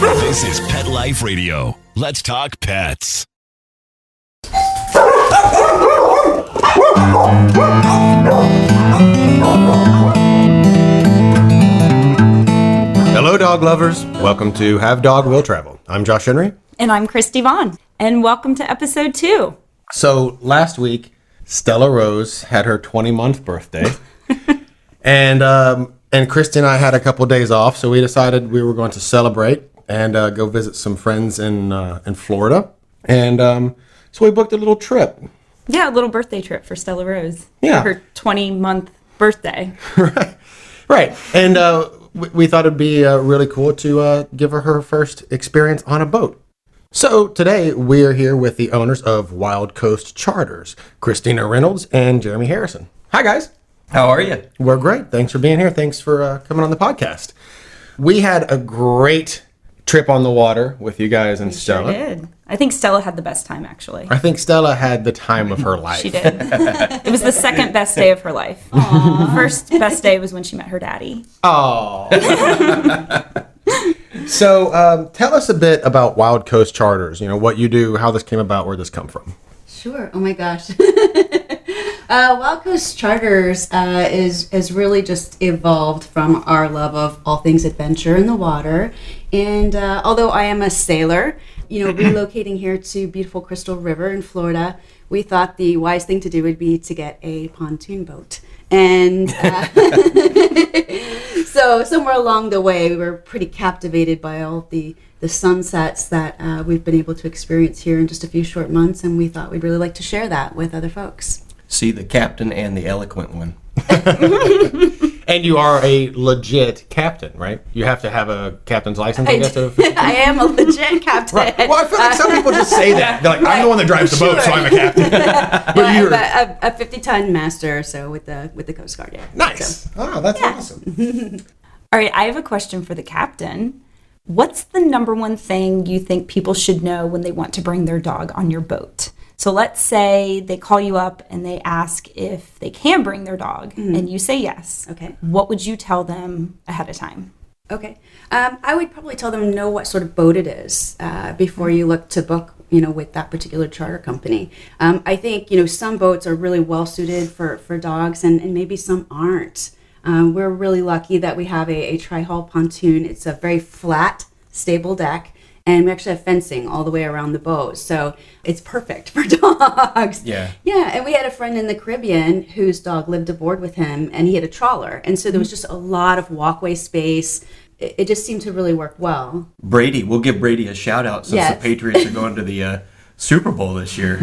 This is Pet Life Radio. Let's talk pets. Hello, dog lovers. Welcome to Have Dog Will Travel. I'm Josh Henry. And I'm Kristi Vaughn. And welcome to episode 2. So last week, Stella Rose had her 20-month birthday. and Kristi and I had a couple days off, so we decided we were going to celebrate and go visit some friends in Florida. And so we booked a little trip. Yeah, a little birthday trip for Stella Rose. Yeah. For her 20-month birthday. Right. And we thought it'd be really cool to give her first experience on a boat. So today we are here with the owners of Wild Coast Charters, Christina Reynolds and Jeremy Harrison. Hi, guys. How are you? We're great. Thanks for being here. Thanks for coming on the podcast. We had a great trip on the water with you guys and Stella. Sure did. I think Stella had the best time, actually. I think Stella had the time of her life. She did. It was the second best day of her life. Aww. The first best day was when she met her daddy. Oh. So tell us a bit about Wild Coast Charters. You know, what you do, how this came about, where this come from. Sure. Oh my gosh. Wild Coast Charters is really just evolved from our love of all things adventure in the water. And although I am a sailor, relocating here to beautiful Crystal River in Florida, we thought the wise thing to do would be to get a pontoon boat. And so somewhere along the way, we were pretty captivated by all the sunsets that we've been able to experience here in just a few short months. And we thought we'd really like to share that with other folks. See, the captain and the eloquent one. And you are a legit captain, right? You have to have a captain's license, I guess. I am a legit captain. Right. Well, I feel like some people just say that. They're like, I'm the one that drives the boat, so I'm a captain. But you're I'm a 50-ton master, so with the Coast Guard, yeah. Nice. So, oh, that's awesome. All right, I have a question for the captain. What's the number one thing you think people should know when they want to bring their dog on your boat? So let's say they call you up and they ask if they can bring their dog, and you say yes. Okay. What would you tell them ahead of time? Okay. I would probably tell them know what sort of boat it is before you look to book, with that particular charter company. I think, some boats are really well suited for dogs and maybe some aren't. We're really lucky that we have a tri-hull pontoon. It's a very flat, stable deck. And we actually have fencing all the way around the boat. So it's perfect for dogs. Yeah. Yeah. And we had a friend in the Caribbean whose dog lived aboard with him, and he had a trawler. And so there was just a lot of walkway space. It just seemed to really work well. Brady, we'll give Brady a shout out since the Patriots are going to the Super Bowl this year.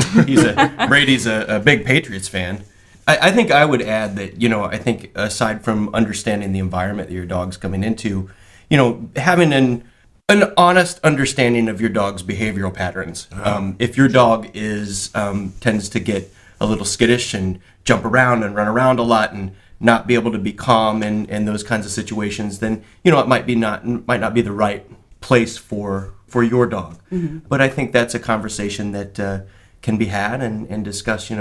Brady's a big Patriots fan. I think I would add that, I think aside from understanding the environment that your dog's coming into, having an honest understanding of your dog's behavioral patterns. If your dog tends to get a little skittish and jump around and run around a lot and not be able to be calm in those kinds of situations, then it might not be the right place for your dog. Mm-hmm. But I think that's a conversation that can be had and discuss,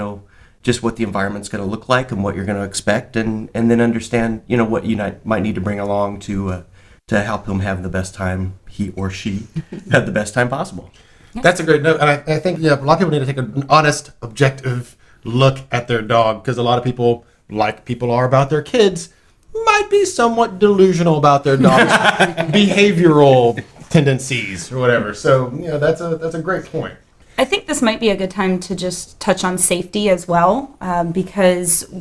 just what the environment's going to look like and what you're going to expect, and then understand, what you might need to bring along to help him have the best time, he or she have the best time possible. That's a great note. And I think a lot of people need to take an honest, objective look at their dog, because a lot of people, like people are about their kids, might be somewhat delusional about their dog's behavioral tendencies or whatever. So, that's a great point. I think this might be a good time to just touch on safety as well, because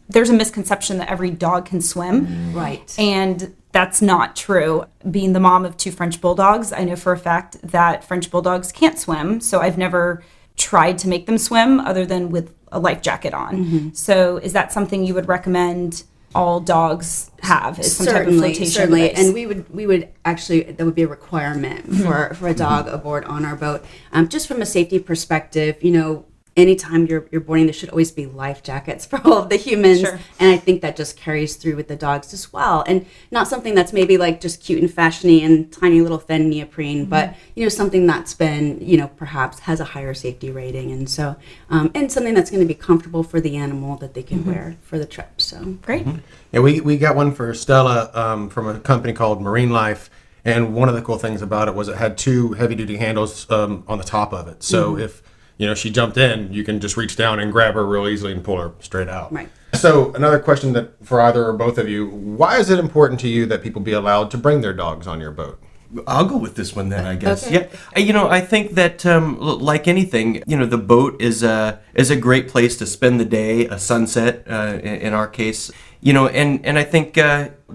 there's a misconception that every dog can swim. Right. And that's not true. Being the mom of 2 French bulldogs, I know for a fact that French bulldogs can't swim. So I've never tried to make them swim other than with a life jacket on. Mm-hmm. So is that something you would recommend all dogs have? Is some type of flotation certainly. device? And we would actually, that would be a requirement for a dog aboard on our boat. Just from a safety perspective, anytime you're boarding, there should always be life jackets for all of the humans. Sure. And I think that just carries through with the dogs as well. And not something that's maybe like just cute and fashiony and tiny little thin neoprene, but, something that's been, perhaps has a higher safety rating. And so, and something that's going to be comfortable for the animal that they can wear for the trip. So great. Yeah, we got one for Stella from a company called Marine Life. And one of the cool things about it was it had 2 heavy-duty handles on the top of it. So if she jumped in, you can just reach down and grab her real easily and pull her straight out. Right. So another question that for either or both of you, why is it important to you that people be allowed to bring their dogs on your boat? I'll go with this one then, I guess. Okay. Yeah, I think that like anything, the boat is a great place to spend the day, a sunset in our case. And I think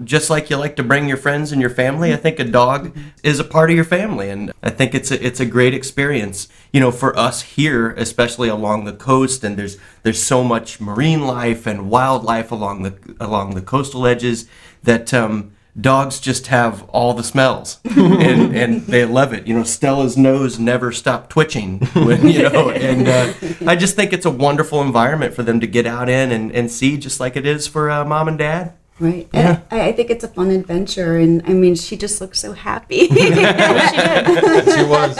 just like you like to bring your friends and your family, I think a dog is a part of your family, and I think it's a great experience. For us here, especially along the coast, and there's so much marine life and wildlife along the coastal edges that. Dogs just have all the smells, and they love it. Stella's nose never stopped twitching, and I just think it's a wonderful environment for them to get out in and see, just like it is for mom and dad. Right. Yeah. I think it's a fun adventure, and I mean, she just looks so happy. She was.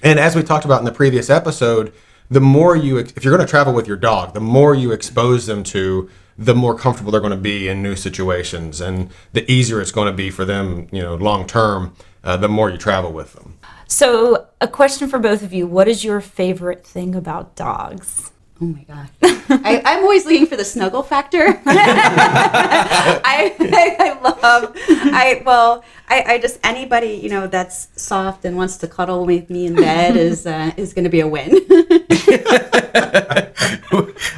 And as we talked about in the previous episode, the more if you're going to travel with your dog, the more you expose them to, the more comfortable they're going to be in new situations, and the easier it's going to be for them, long term, the more you travel with them. So, a question for both of you. What is your favorite thing about dogs? Oh my God. I'm always looking for the snuggle factor. I just, anybody, that's soft and wants to cuddle with me in bed is going to be a win.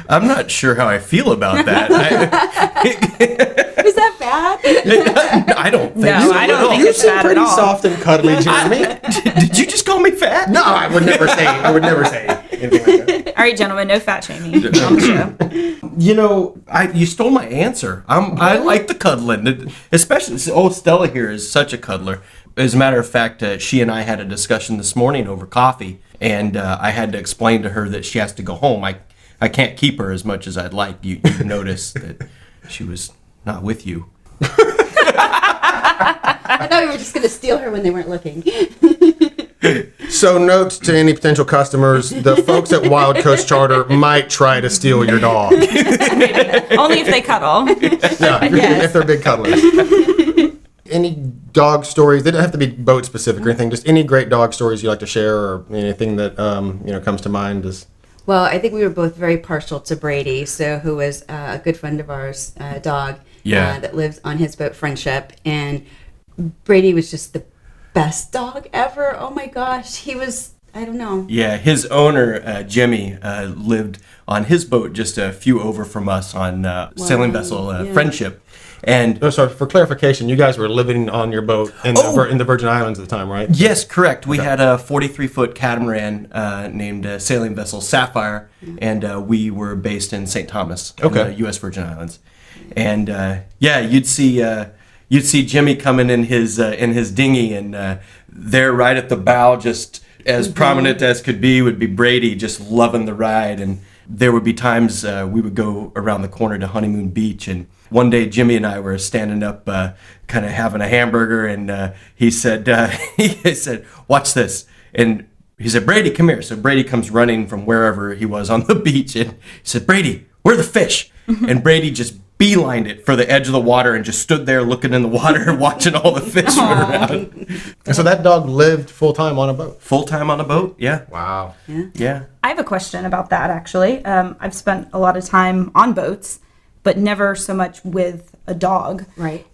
I'm not sure how I feel about that. Is that bad? I don't think No, so. I don't think You it's seem bad at pretty all. soft and cuddly, Jeremy. Did you just call me fat? No, I would never say anything like that. All right, gentlemen, no fat shaming on the show. You stole my answer. I like the cuddling, especially. Stella here is such a cuddler. As a matter of fact, she and I had a discussion this morning over coffee, and I had to explain to her that she has to go home. I can't keep her as much as I'd like. You noticed that she was not with you. I thought we were just going to steal her when they weren't looking. So, note to any potential customers: the folks at Wild Coast Charter might try to steal your dog. Only if they cuddle. Yeah, if they're big cuddlers. Any dog stories? They don't have to be boat specific or anything. Just any great dog stories you like to share, or anything that comes to mind. Well, I think we were both very partial to Brady, who was a good friend of ours, dog, that lives on his boat, Friendship. And Brady was just the best dog ever. Oh my gosh, he was, I don't know. Yeah, his owner, Jimmy, lived on his boat just a few over from us on sailing vessel Friendship. And sorry, for clarification, you guys were living on your boat in the Virgin Islands at the time, right? Yes, correct. We had a 43-foot catamaran named sailing vessel Sapphire, and we were based in St. Thomas, in the U.S. Virgin Islands. And you'd see Jimmy coming in his dinghy, and there right at the bow, just as prominent as could be, would be Brady, just loving the ride. And there would be times we would go around the corner to Honeymoon Beach, and one day Jimmy and I were standing up, kind of having a hamburger, and he said, "Watch this." And he said, "Brady, come here." So Brady comes running from wherever he was on the beach, and he said, "Brady, where are the fish?" And Brady just beelined it for the edge of the water and just stood there looking in the water, watching all the fish run around. And so that dog lived full-time on a boat? Full-time on a boat, yeah. Wow. Yeah. I have a question about that, actually. I've spent a lot of time on boats, but never so much with a dog. Right.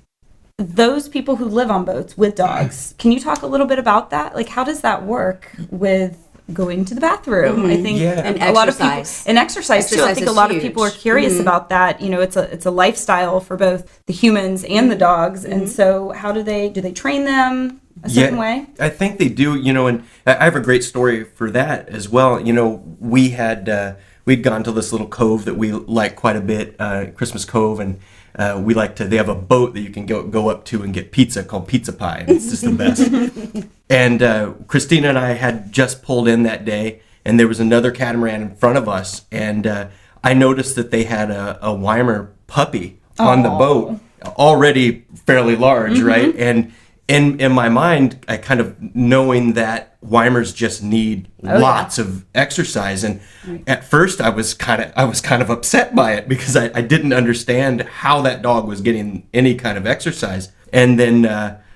Those people who live on boats with dogs, can you talk a little bit about that? Like, how does that work with going to the bathroom? I think And a lot of people, exercise. and exercise too. I think a lot of people are curious about that. It's a lifestyle for both the humans and the dogs. And so how do they train them a certain way? I think they do, and I have a great story for that as well. We'd gone to this little cove that we like quite a bit, Christmas Cove, and they have a boat that you can go up to and get pizza called Pizza Pie, and it's just the best. And Christina and I had just pulled in that day, and there was another catamaran in front of us, and I noticed that they had a Weimar puppy on the boat, already fairly large, right? And in my mind, I kind of knowing that Weimars just need lots of exercise, and at first I was kind of upset by it because I didn't understand how that dog was getting any kind of exercise. And then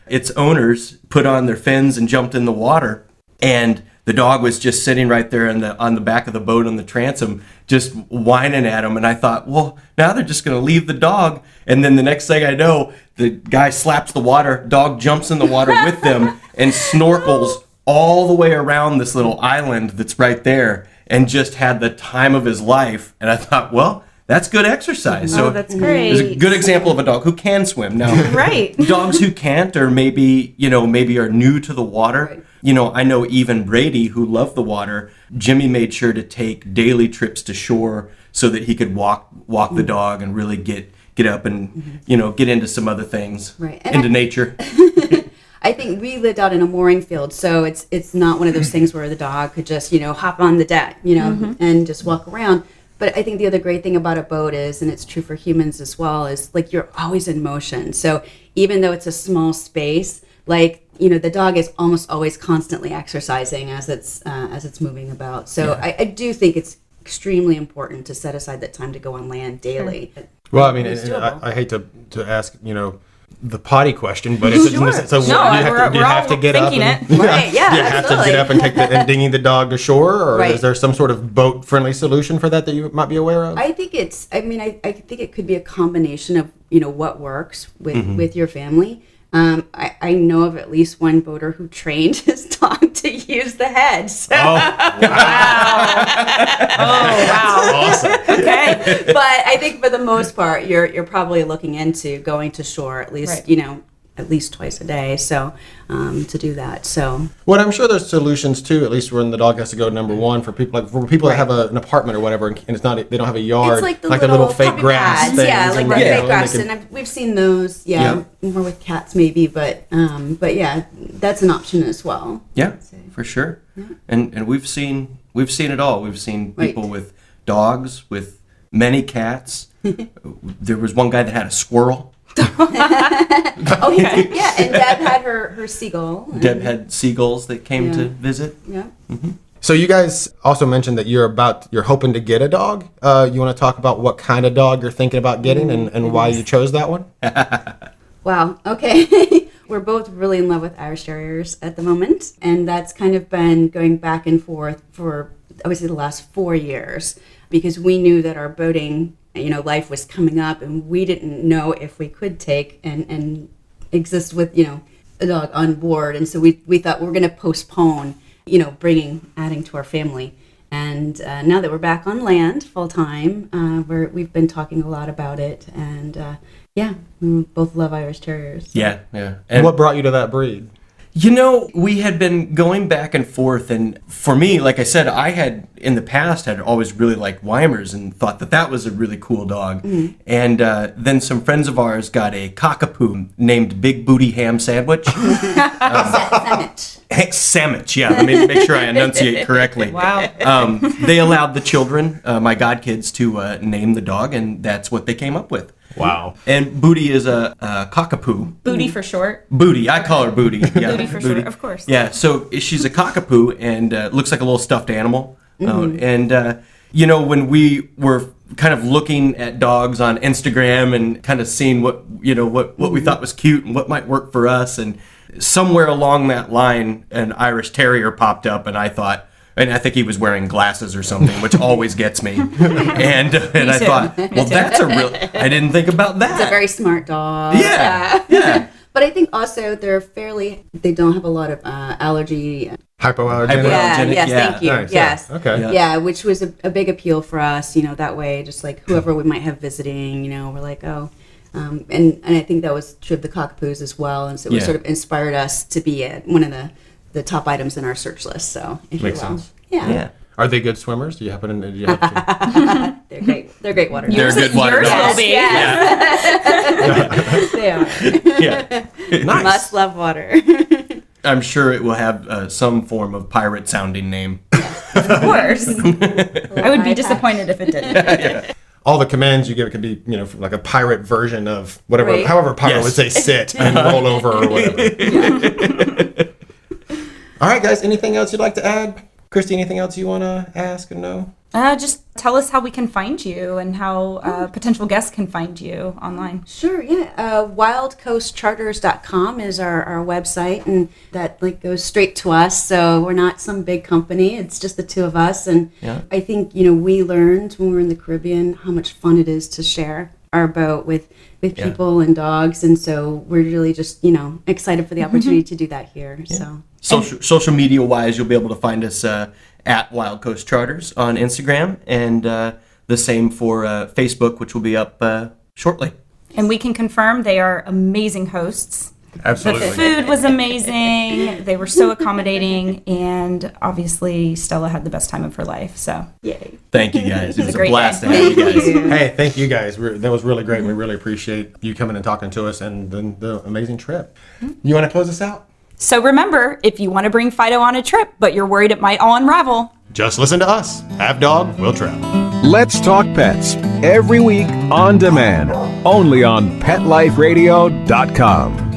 its owners put on their fins and jumped in the water, and the dog was just sitting right there on the back of the boat on the transom, just whining at him. And I thought, well, now they're just going to leave the dog. And then the next thing I know, the guy slaps the water, dog jumps in the water with them and snorkels all the way around this little island that's right there and just had the time of his life. And I thought, well, that's good exercise. So that's great. It's a good example of a dog who can swim. Now, Right. dogs who can't, or maybe are new to the water. Right. I know even Brady, who loved the water, Jimmy made sure to take daily trips to shore so that he could walk the dog and really get up and, get into some other things, Right. And into nature. I think we lived out in a mooring field, so it's not one of those things where the dog could just, hop on the deck, and just walk around. But I think the other great thing about a boat is, and it's true for humans as well, is like you're always in motion. So even though it's a small space, like, the dog is almost always constantly exercising as it's moving about. So Yeah. I do think it's extremely important to set aside that time to go on land daily. Well, I mean, It's and doable. I hate to ask, the potty question, but it's Sure. so No, do you have to get up thinking and, it. Right, yeah, do you have to get up and and dinging the dog to shore, or Right. is there some sort of boat friendly solution for that you might be aware of? I think I think it could be a combination of, what works with your family. I know of at least one boater who trained his dog to use the head. So. Oh, wow. Awesome. Okay. But I think for the most part, you're probably looking into going to shore at least, Right. At least twice a day. So to do that. So Well, I'm sure there's solutions too. At least when the dog has to go number one for people that have an apartment or whatever, and it's not they don't have a yard, it's like the little fake puppy grass pads. things. Yeah, like and, the you know, fake and grass, they can- and we've seen those. Yeah, more with cats maybe, but yeah, that's an option as well. Yeah, for sure. And we've seen it all. We've seen Right. people with dogs, with many cats. There was one guy that had a squirrel. Oh, yeah, and Deb had her seagull. Deb had seagulls that came Yeah. to visit. Yeah. So you guys also mentioned that you're hoping to get a dog. You want to talk about what kind of dog you're thinking about getting and why you chose that one? Wow. Okay. We're both really in love with Irish Terriers at the moment, and that's kind of been going back and forth for obviously the last 4 years because we knew that our boating, life was coming up, and we didn't know if we could take and exist with, a dog on board, and so we thought we're going to postpone, adding to our family. And now that we're back on land full time, we've been talking a lot about it, and we both love Irish Terriers. Yeah, yeah. And what brought you to that breed? We had been going back and forth, and for me, like I said, I had in the past had always really liked Weimers and thought that was a really cool dog. Mm-hmm. And then some friends of ours got a cockapoo named Big Booty Ham Sandwich. Sandwich, yeah. Let me make sure I enunciate correctly. Wow. They allowed the children, my godkids, to name the dog, and that's what they came up with. Wow. And Booty is a cockapoo. Booty for short. Booty. I call her Booty. Yeah, Booty for short, of course. Yeah, so she's a cockapoo and looks like a little stuffed animal. When we were kind of looking at dogs on Instagram and kind of seeing what we thought was cute and what might work for us, and somewhere along that line, an Irish Terrier popped up, and I thought, and I think he was wearing glasses or something, which always gets me. And I too. thought, well, that's I didn't think about that. It's a very smart dog. Yeah. But I think also they don't have a lot of allergy. Hypoallergenic? Hypoallergenic. Thank you. Nice, Yes. yeah. Okay. Yeah, which was a big appeal for us, that way, just like whoever we might have visiting, we're like, oh. And I think that was true of the cockapoos as well. And so it sort of inspired us to be one of the top items in our search list. So, if Makes you will. sense. Yeah. Are they good swimmers? Do you happen to? They're great. They're great water They're dogs. good water Yours dogs. will be. They are. Yeah. Nice. Must love water. I'm sure it will have some form of pirate sounding name. Of course. I would be disappointed if it didn't. All the commands you give it could be, like a pirate version of whatever, Right. however a pirate Yes. would say sit and roll over or whatever. All right, guys. Anything else you'd like to add? Kristi, anything else you want to ask or know? Just tell us how we can find you and how potential guests can find you online. Sure, yeah. Wildcoastcharters.com is our website, and that link goes straight to us. So we're not some big company. It's just the two of us. And I think, we learned when we were in the Caribbean how much fun it is to share our boat with people and dogs. And so we're really just, excited for the opportunity to do that here. Yeah. So Social media wise, you'll be able to find us at Wild Coast Charters on Instagram, and the same for Facebook, which will be up shortly. And we can confirm they are amazing hosts. Absolutely. The food was amazing. They were so accommodating, and obviously Stella had the best time of her life. So, yay! Thank you guys. It was a great blast day. to have you guys. Hey, thank you guys. That was really great. We really appreciate you coming and talking to us, and the amazing trip. You want to close us out? So remember, if you want to bring Fido on a trip, but you're worried it might all unravel, Just listen to us. Have dog, will travel. Let's Talk Pets, every week on demand, only on PetLifeRadio.com.